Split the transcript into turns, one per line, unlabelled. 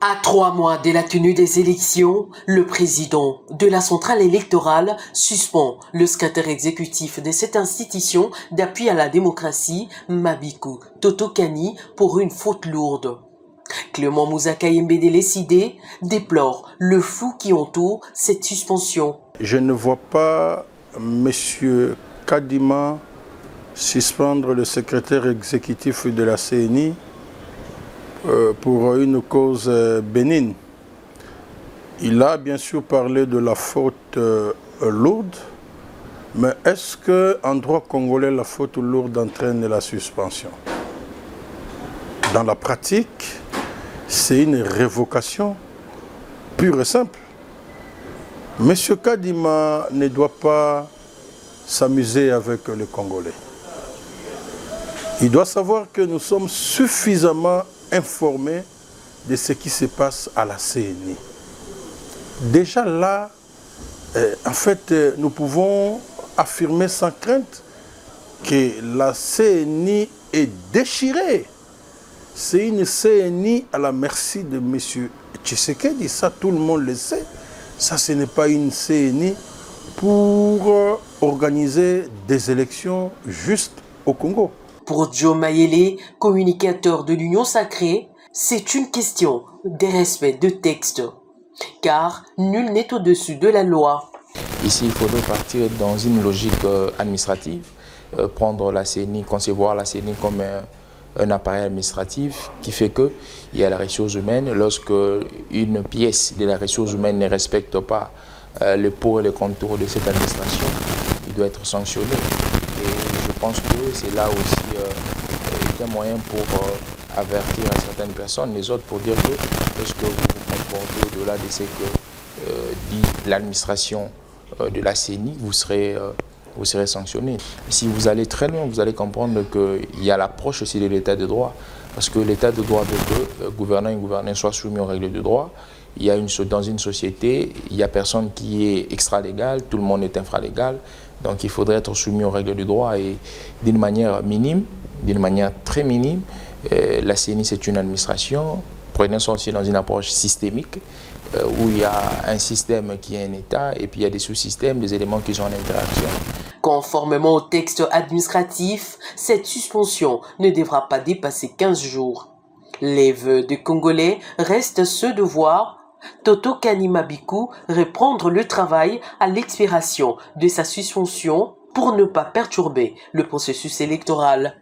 À 3 mois de la tenue des élections, le président de la centrale électorale suspend le secrétaire exécutif de cette institution d'appui à la démocratie, Mabikou Totokani, pour une faute lourde. Clément Moussa Kayembede Sidé déplore le flou qui entoure cette suspension.
Je ne vois pas M. Kadima suspendre le secrétaire exécutif de la CENI pour une cause bénigne. Il a bien sûr parlé de la faute lourde, mais est-ce qu'en droit congolais, la faute lourde entraîne la suspension? Dans la pratique, c'est une révocation pure et simple. M. Kadima ne doit pas s'amuser avec les Congolais. Il doit savoir que nous sommes suffisamment informés de ce qui se passe à la CENI. Déjà là, en fait, nous pouvons affirmer sans crainte que la CENI est déchirée. C'est une CENI à la merci de M. Tshisekedi, ça tout le monde le sait. Ça, ce n'est pas une CENI pour organiser des élections justes au Congo.
Pour Joe Mayele, communicateur de l'Union sacrée, c'est une question de respect de texte, car nul n'est au-dessus de la loi.
Ici, il faudrait partir dans une logique administrative, prendre la CENI, concevoir la CENI comme un appareil administratif qui fait qu'il y a la ressource humaine. Lorsque une pièce de la ressource humaine ne respecte pas les pour et les contours de cette administration, il doit être sanctionné. Et je pense que c'est là aussi un moyen pour avertir à certaines personnes, les autres, pour dire que lorsque vous vous comportez au-delà de ce que dit l'administration de la CENI, vous serez sanctionné. Si vous allez très loin, vous allez comprendre qu'il y a l'approche aussi de l'état de droit. Parce que l'état de droit veut que gouvernant et gouverneur soient soumis aux règles de droit. Il y a dans une société, il n'y a personne qui est extra-légal, tout le monde est infralégal. Donc il faudrait être soumis aux règles du droit et d'une manière minime, d'une manière très minime. La CENI, c'est une administration. Prenons ça aussi dans une approche systémique où il y a un système qui est un État et puis il y a des sous-systèmes, des éléments qui sont en interaction.
Conformément au texte administratif, cette suspension ne devra pas dépasser 15 jours. Les vœux des Congolais restent ceux de voir Totokani Mabikou reprendre le travail à l'expiration de sa suspension pour ne pas perturber le processus électoral.